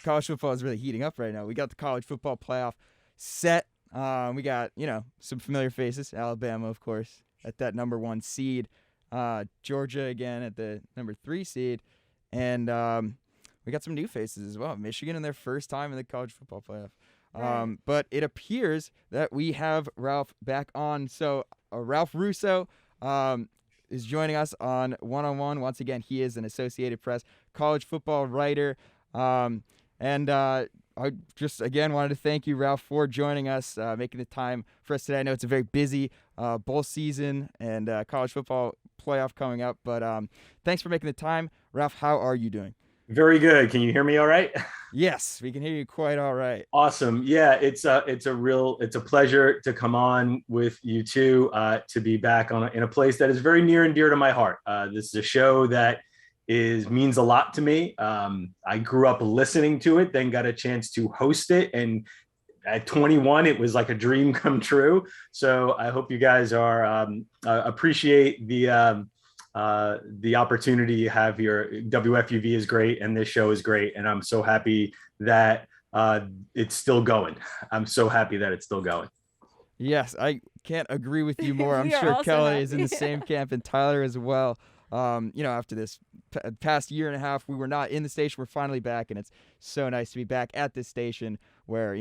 college football is really heating up right now. We got the college football playoff set. We got, some familiar faces. Alabama, of course, at that number 1 seed. Georgia, again, at the number 3 seed. And we got some new faces as well. Michigan in their first time in the college football playoff. Right. But it appears that we have Ralph back on. So Ralph Russo is joining us on One-on-One. Once again, he is an Associated Press college football writer. I just, again, wanted to thank you, Ralph, for joining us, making the time for us today. I know it's a very busy bowl season and college football playoff coming up, but thanks for making the time. Ralph, how are you doing? Very good. Can you hear me all right? Yes, we can hear you quite all right. Awesome. Yeah, it's a pleasure to come on with you two, to be back in a place that is very near and dear to my heart. This is a show that means a lot to me. I grew up listening to it, then got a chance to host it, and at 21, it was like a dream come true. So I hope you guys are appreciate the opportunity you have here. WFUV is great, and this show is great, and I'm so happy that it's still going. I'm so happy that it's still going. Yes, I can't agree with you more. I'm sure Kelly is in the same camp, and Tyler as well. After this past year and a half, we were not in the station. We're finally back, and it's so nice to be back at this station where,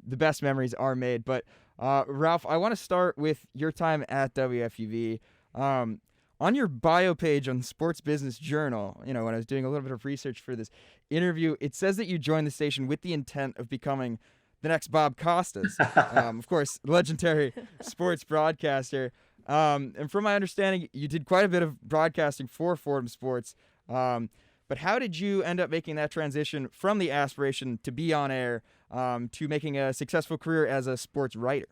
the best memories are made. But, Ralph, I want to start with your time at WFUV. On your bio page on the Sports Business Journal, when I was doing a little bit of research for this interview, it says that you joined the station with the intent of becoming the next Bob Costas. Of course, legendary sports broadcaster. And from my understanding, you did quite a bit of broadcasting for Fordham Sports. But how did you end up making that transition from the aspiration to be on air to making a successful career as a sports writer?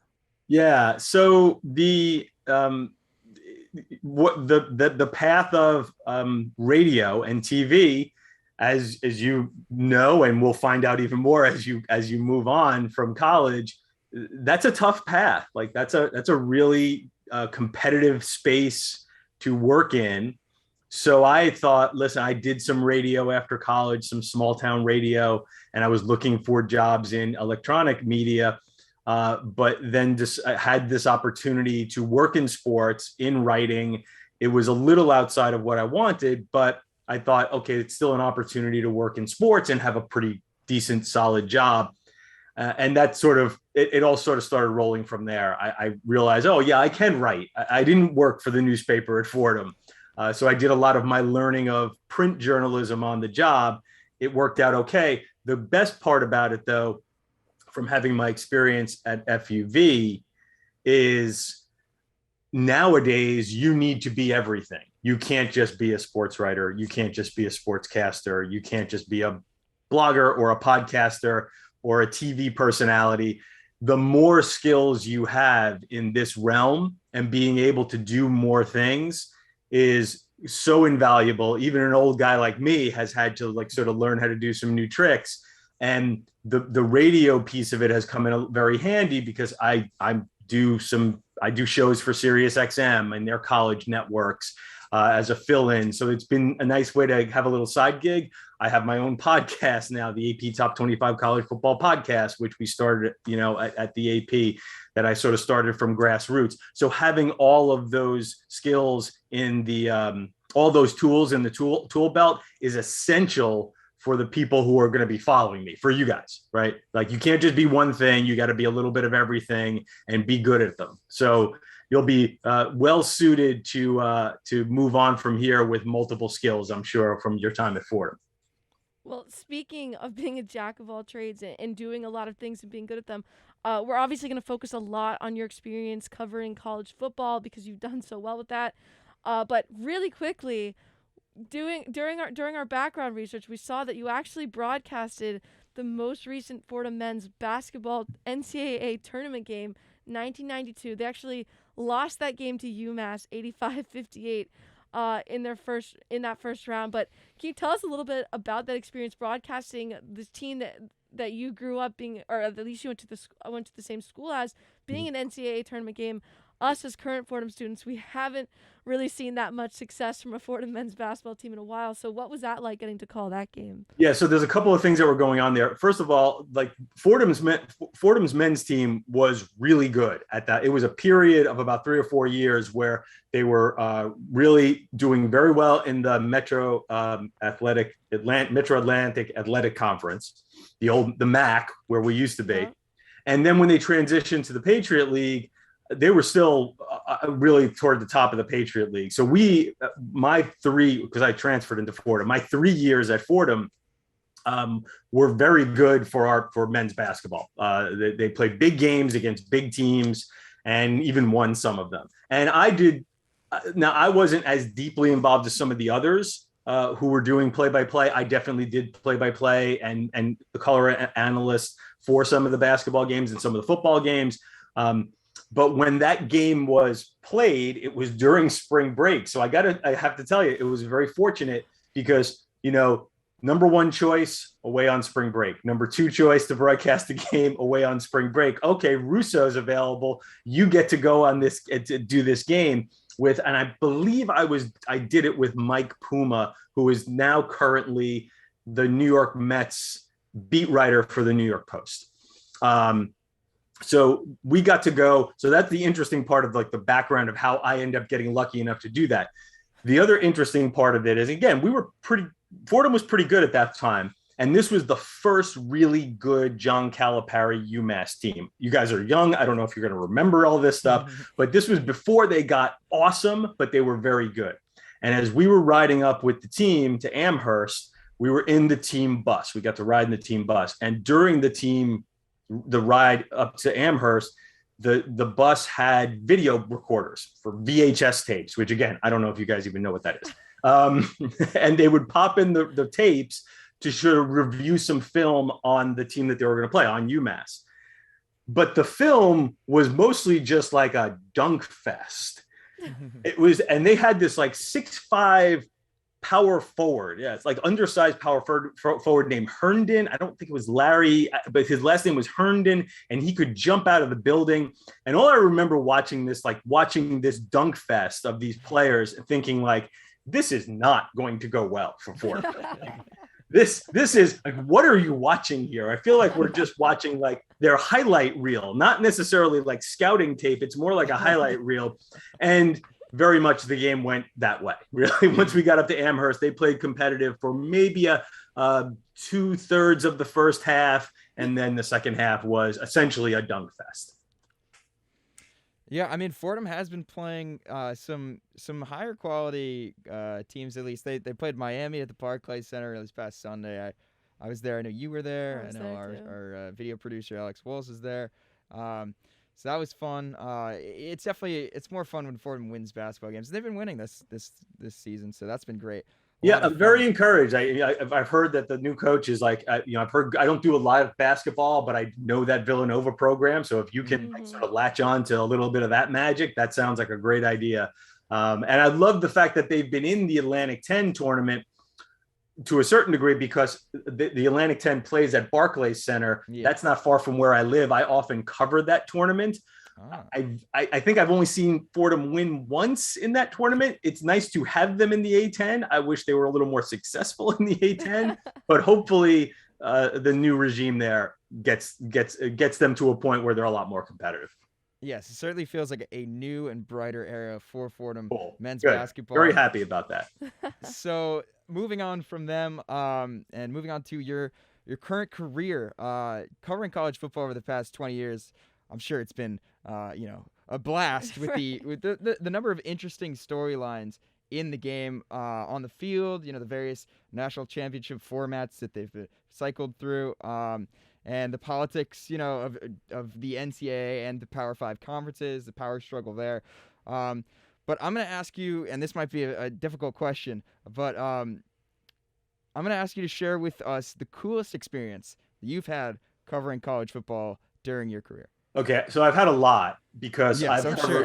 Yeah. So the path of radio and TV, as you know, and we'll find out even more as you move on from college, that's a tough path. Like that's a really competitive space to work in. So I thought, listen, I did some radio after college, some small town radio, and I was looking for jobs in electronic media. But then just had this opportunity to work in sports, in writing. It was a little outside of what I wanted, but I thought, okay, it's still an opportunity to work in sports and have a pretty decent, solid job. And that it all sort of started rolling from there. I realized, oh yeah, I can write. I didn't work for the newspaper at Fordham. So I did a lot of my learning of print journalism on the job. It worked out okay. The best part about it, though, from having my experience at FUV, is nowadays you need to be everything. You can't just be a sports writer. You can't just be a sportscaster. You can't just be a blogger or a podcaster or a TV personality. The more skills you have in this realm and being able to do more things is so invaluable. Even an old guy like me has had to sort of learn how to do some new tricks. And the radio piece of it has come in very handy because I do shows for Sirius XM and their college networks as a fill-in. So it's been a nice way to have a little side gig. I have my own podcast now, the AP Top 25 College Football Podcast, which we started, at the AP, that I sort of started from grassroots. So having all of those skills in all those tools in the tool belt is essential for the people who are going to be following me, for you guys, right? Like you can't just be one thing. You got to be a little bit of everything and be good at them. So you'll be well suited to move on from here with multiple skills, I'm sure, from your time at Fordham. Well, speaking of being a jack of all trades and doing a lot of things and being good at them, we're obviously going to focus a lot on your experience covering college football because you've done so well with that. But really quickly, during our background research, we saw that you actually broadcasted the most recent Fordham men's basketball NCAA tournament game, 1992. They actually lost that game to UMass 85-58 in that first round. But can you tell us a little bit about that experience broadcasting this team that you grew up being, or at least you went to the same school as, being an NCAA tournament game? us as current Fordham students, we haven't really seen that much success from a Fordham men's basketball team in a while. So what was that like getting to call that game? Yeah, so there's a couple of things that were going on there. First of all, like Fordham's men's team was really good at that. It was a period of about 3 or 4 years where they were really doing very well in the Metro Atlantic Athletic Conference, the MAC, where we used to be. Yeah. And then when they transitioned to the Patriot League, they were still really toward the top of the Patriot League. So because I transferred into Fordham, my 3 years at Fordham were very good for men's basketball. They played big games against big teams and even won some of them. And I wasn't as deeply involved as some of the others who were doing play-by-play. I definitely did play-by-play and the color analyst for some of the basketball games and some of the football games. But when that game was played, it was during spring break. So I have to tell you, it was very fortunate because, number one choice away on spring break, number two choice to broadcast the game away on spring break. Okay, Russo's available. You get to go on this, to do this game with, and I believe I did it with Mike Puma, who is now currently the New York Mets beat writer for the New York Post. So we got to go. So that's the interesting part of like the background of how I end up getting lucky enough to do that. The other interesting part of it is, again, Fordham was pretty good at that time. And this was the first really good John Calipari UMass team. You guys are young. I don't know if you're going to remember all this stuff, but this was before they got awesome, but they were very good. And as we were riding up with the team to Amherst, we were in the team bus. We got to ride in the team bus. And during the ride up to Amherst, the bus had video recorders for VHS tapes, which again, I don't know if you guys even know what that is. And they would pop in the tapes to sort of review some film on the team that they were going to play on UMass. But the film was mostly just like a dunk fest. And they had this like 6'5" power forward. Yeah, it's like undersized power forward named Herndon. I don't think it was Larry, but his last name was Herndon, and he could jump out of the building. And all I remember watching this dunk fest of these players and thinking like, this is not going to go well for Fordham. This is like, what are you watching here? I feel like we're just watching like their highlight reel, not necessarily like scouting tape. It's more like a highlight reel. And very much the game went that way. Really, once we got up to Amherst, they played competitive for maybe a 2/3 of the first half, and then the second half was essentially a dunk fest. Yeah, I mean, Fordham has been playing some higher quality teams. At least they played Miami at the Barclays Center this past Sunday. I was there. I know you were there. I know our video producer Alex Walls is there. So that was fun. It's more fun when Fordham wins basketball games. They've been winning this season, so that's been great. Yeah, I'm very encouraged. I've heard that the new coach is like, I've heard, I don't do a lot of basketball, but I know that Villanova program. So if you can sort of latch on to a little bit of that magic, that sounds like a great idea. And I love the fact that they've been in the Atlantic 10 tournament to a certain degree because the Atlantic 10 plays at Barclays Center. Yeah. That's not far from where I live. I often cover that tournament. I think I've only seen Fordham win once in that tournament. It's nice to have them in the A10. I wish they were a little more successful in the A10, but hopefully the new regime there gets them to a point where they're a lot more competitive. Yes, it certainly feels like a new and brighter era for Fordham men's Good. basketball. Very happy about that. So moving on from them and moving on to your current career, covering college football over the past 20 years, I'm sure it's been a blast with the number of interesting storylines in the game, on the field, the various national championship formats that they've cycled through, and the politics, of the NCAA and the Power 5 conferences, the power struggle there. But I'm going to ask you, and this might be a difficult question, but I'm going to ask you to share with us the coolest experience that you've had covering college football during your career. Okay, so I've had a lot because I'm sure.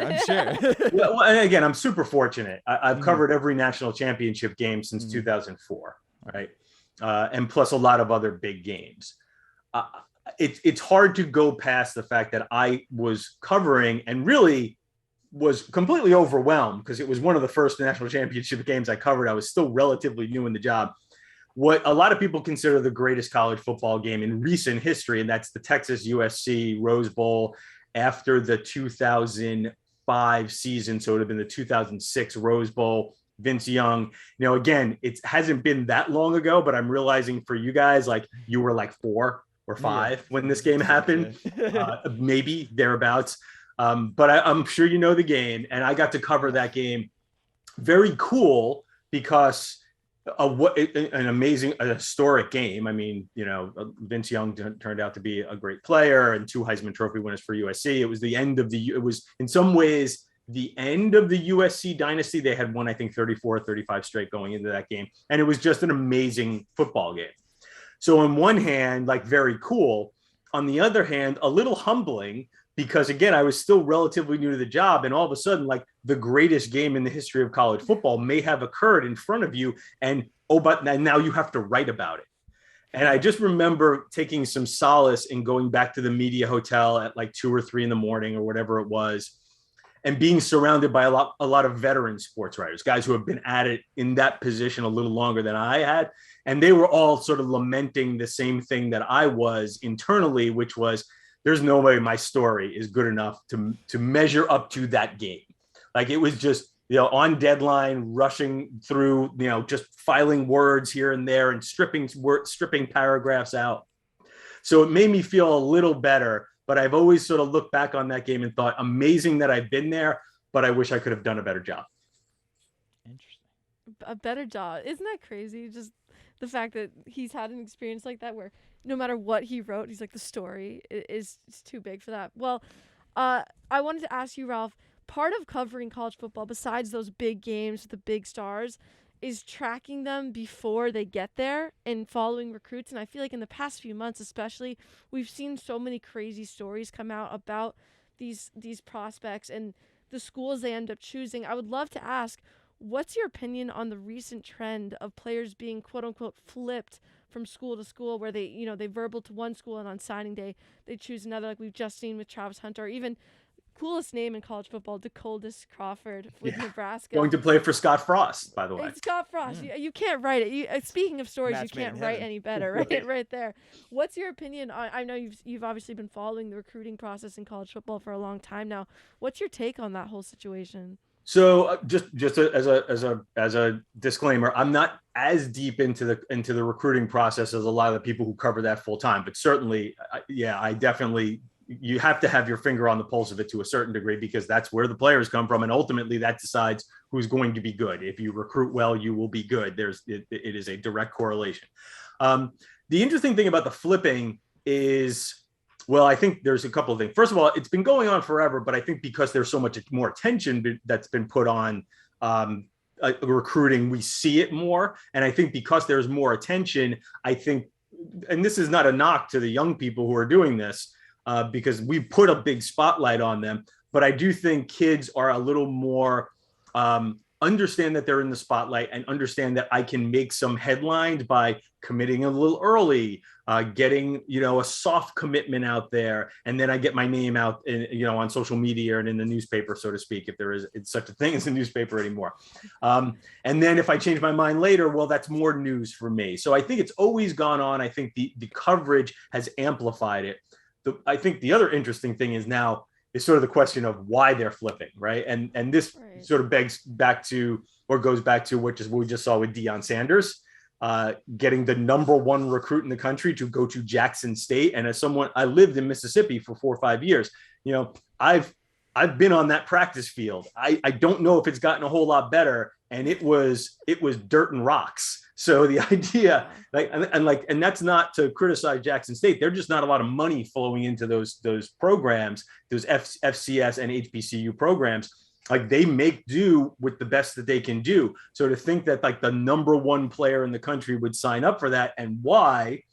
Well, and again, I'm super fortunate. I've covered every national championship game since 2004, right? And plus a lot of other big games. It's hard to go past the fact that I was covering and really was completely overwhelmed because it was one of the first national championship games I covered. I was still relatively new in the job. What a lot of people consider the greatest college football game in recent history, and that's the Texas USC Rose Bowl after the 2005 season. So it would have been the 2006 Rose Bowl. Vince Young, again, it hasn't been that long ago, but I'm realizing for you guys, like you were like 4 or 5 when this game happened, maybe thereabouts. But I'm sure you know the game, and I got to cover that game. Very cool because what an amazing, historic game. I mean, Vince Young turned out to be a great player and 2 Heisman Trophy winners for USC. It was it was in some ways the end of the USC dynasty. They had won, I think, 34 or 35 straight going into that game. And it was just an amazing football game. So on one hand, like very cool. On the other hand, a little humbling because, again, I was still relatively new to the job. And all of a sudden, like the greatest game in the history of college football may have occurred in front of you. And now you have to write about it. And I just remember taking some solace in going back to the media hotel at like 2 or 3 in the morning or whatever it was, and being surrounded by a lot of veteran sports writers, guys who have been at it in that position a little longer than I had. And they were all sort of lamenting the same thing that I was internally, which was there's no way my story is good enough to measure up to that game. Like it was just, on deadline, rushing through, just filing words here and there and stripping paragraphs out. So it made me feel a little better. But I've always sort of looked back on that game and thought, amazing that I've been there, but I wish I could have done a better job. Interesting. A better job. Isn't that crazy? Just the fact that he's had an experience like that where no matter what he wrote, he's like, the story is too big for that. Well, I wanted to ask you, Ralph, part of covering college football, besides those big games with the big stars, is tracking them before they get there and following recruits. And I feel like in the past few months especially, we've seen so many crazy stories come out about these prospects and the schools they end up choosing. I would love to ask, what's your opinion on the recent trend of players being quote unquote flipped from school to school, where they verbal to one school and on signing day they choose another, like we've just seen with Travis Hunter, or even coolest name in college football, DeColdis Crawford with Nebraska. Going to play for Scott Frost, by the way. Scott Frost. Yeah. You can't write it. Speaking of stories, you can't write any better, right? Right there. What's your opinion on? I know you've obviously been following the recruiting process in college football for a long time now. What's your take on that whole situation? So just as a disclaimer, I'm not as deep into the recruiting process as a lot of the people who cover that full time, but certainly, I definitely. You have to have your finger on the pulse of it to a certain degree because that's where the players come from. And ultimately that decides who's going to be good. If you recruit well, you will be good. It is a direct correlation. The interesting thing about the flipping is, well, I think there's a couple of things. First of all, it's been going on forever, but I think because there's so much more attention that's been put on recruiting, we see it more. And I think because there's more attention, I think, and this is not a knock to the young people who are doing this, because we put a big spotlight on them. But I do think kids are a little more understand that they're in the spotlight and understand that I can make some headlines by committing a little early, getting, a soft commitment out there. And then I get my name out on social media and in the newspaper, so to speak, if there is such a thing as a newspaper anymore. And then if I change my mind later, well, that's more news for me. So I think it's always gone on. I think the coverage has amplified it. I think the other interesting thing is now is sort of the question of why they're flipping, right? And this sort of goes back to what we just saw with Deion Sanders, getting the #1 recruit in the country to go to Jackson State. And as someone, I lived in Mississippi for 4 or 5 years, I've been on that practice field. I don't know if it's gotten a whole lot better. And it was dirt and rocks. So the idea, and that's not to criticize Jackson State. There's just not a lot of money flowing into those programs, those FCS and HBCU programs. Like they make do with the best that they can do. So to think that like the #1 player in the country would sign up for that, and why,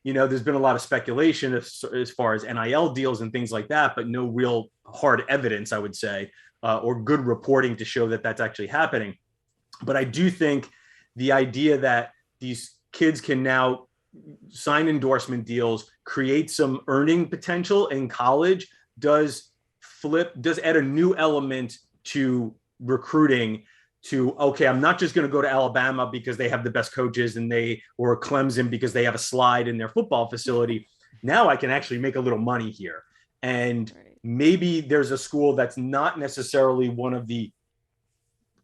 there's been a lot of speculation as far as NIL deals and things like that, but no real hard evidence, I would say, or good reporting to show that that's actually happening. But I do think the idea that these kids can now sign endorsement deals, create some earning potential in college does does add a new element to recruiting to, okay, I'm not just going to go to Alabama because they have the best coaches or Clemson because they have a slide in their football facility. Now I can actually make a little money here. And maybe there's a school that's not necessarily one of the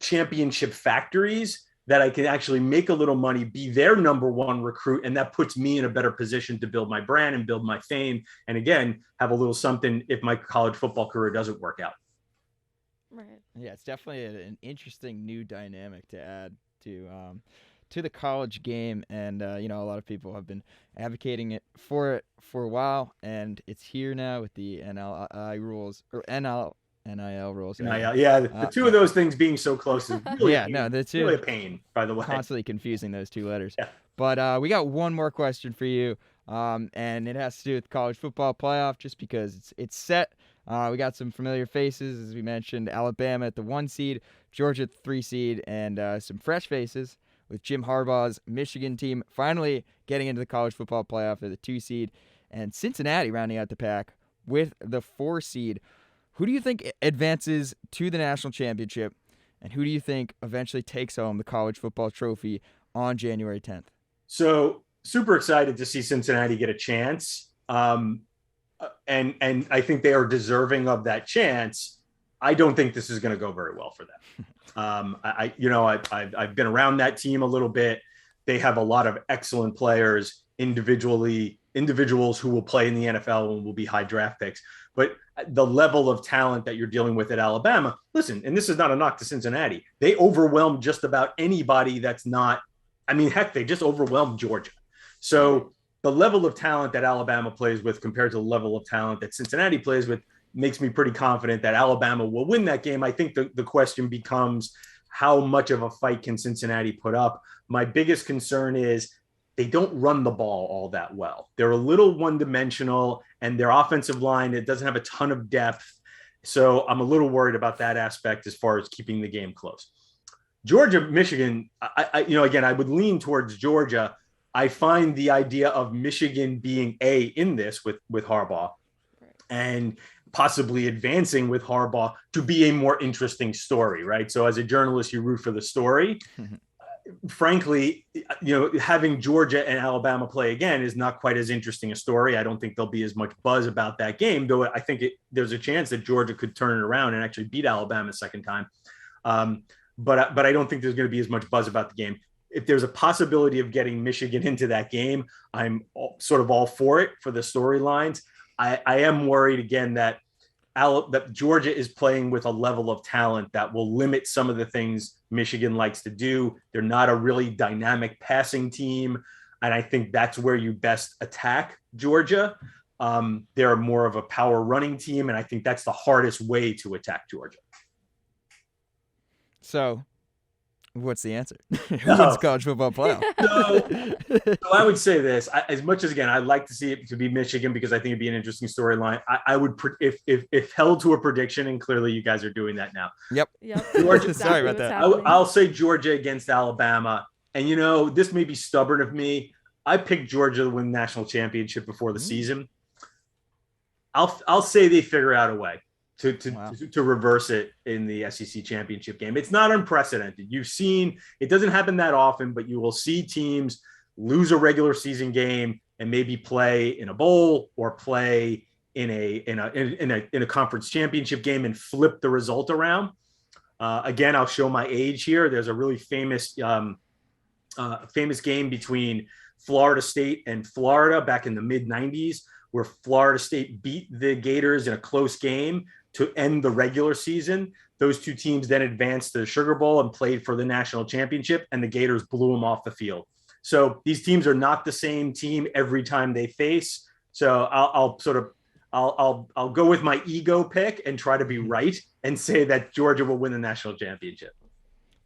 championship factories that I can actually make a little money, be their number one recruit. And that puts me in a better position to build my brand and build my fame. And again, have a little something if my college football career doesn't work out. Right. Yeah, it's definitely an interesting new dynamic to add to the college game, and a lot of people have been advocating for it for a while, and it's here now with the NIL rules. Yeah, the two of those things being so close is really really a pain. By the way, constantly confusing those two letters. Yeah. But we got one more question for you, and it has to do with college football playoff, just because it's set. We got some familiar faces, as we mentioned, Alabama at the 1 seed, Georgia at the 3 seed, and some fresh faces with Jim Harbaugh's Michigan team finally getting into the college football playoff at the 2 seed, and Cincinnati rounding out the pack with the 4 seed. Who do you think advances to the national championship, and who do you think eventually takes home the college football trophy on January 10th? So super excited to see Cincinnati get a chance. And I think they are deserving of that chance. I don't think this is going to go very well for them. I've been around that team a little bit. They have a lot of excellent players, individuals who will play in the NFL and will be high draft picks. But the level of talent that you're dealing with at Alabama, listen, and this is not a knock to Cincinnati, they overwhelm just about anybody that's not. I mean, heck, they just overwhelmed Georgia. So the level of talent that Alabama plays with compared to the level of talent that Cincinnati plays with makes me pretty confident that Alabama will win that game. I think the question becomes, how much of a fight can Cincinnati put up? My biggest concern is they don't run the ball all that well. They're a little one-dimensional, and their offensive line, it doesn't have a ton of depth. So I'm a little worried about that aspect as far as keeping the game close. Georgia, Michigan, I would lean towards Georgia. I find the idea of Michigan being in this with Harbaugh and possibly advancing with Harbaugh to be a more interesting story, right? So as a journalist, you root for the story. Frankly, having Georgia and Alabama play again is not quite as interesting a story. I don't think there'll be as much buzz about that game, though I think there's a chance that Georgia could turn it around and actually beat Alabama a second time. But I don't think there's going to be as much buzz about the game. If there's a possibility of getting Michigan into that game, I'm sort of all for it for the storylines. I am worried again that Georgia is playing with a level of talent that will limit some of the things Michigan likes to do. They're not a really dynamic passing team, and I think that's where you best attack Georgia. They're more of a power running team, and I think that's the hardest way to attack Georgia. So, what's the answer? Who wins college football playoff? So I would say this: as much as again, I'd like to see it to be Michigan because I think it'd be an interesting storyline. I would, if held to a prediction, and clearly you guys are doing that now. Yep. Georgia, sorry about that. I'll say Georgia against Alabama, and this may be stubborn of me. I picked Georgia to win the national championship before the season. I'll say they figure out a way to reverse it in the SEC championship game. It's not unprecedented. You've seen it doesn't happen that often, but you will see teams lose a regular season game and maybe play in a bowl or play in a conference championship game and flip the result around. Again, I'll show my age here. There's a really famous game between Florida State and Florida back in the mid 90s, where Florida State beat the Gators in a close game to end the regular season. Those two teams then advanced to the Sugar Bowl and played for the national championship, and the Gators blew them off the field. So these teams are not the same team every time they face. So I'll go with my ego pick and try to be right and say that Georgia will win the national championship.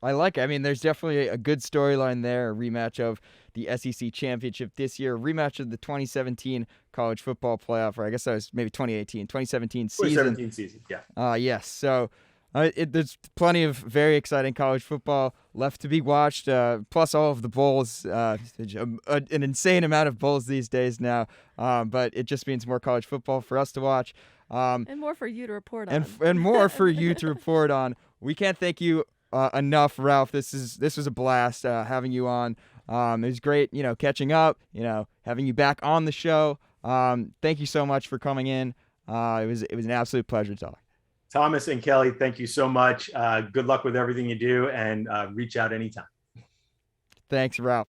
I like it. I mean, there's definitely a good storyline there, a rematch of the SEC championship this year, a rematch of the 2017 college football playoff, or I guess that was maybe 2017 season. 2017 season, yeah. Yes. So There's plenty of very exciting college football left to be watched, plus all of the bowls, an insane amount of bowls these days now, but it just means more college football for us to watch. And more for you to report on. And more for you to report on. We can't thank you enough, Ralph. This was a blast having you on. It was great, catching up, having you back on the show. Thank you so much for coming in. It was an absolute pleasure to talk. Thomas and Kelly, thank you so much. Good luck with everything you do, and reach out anytime. Thanks, Ralph.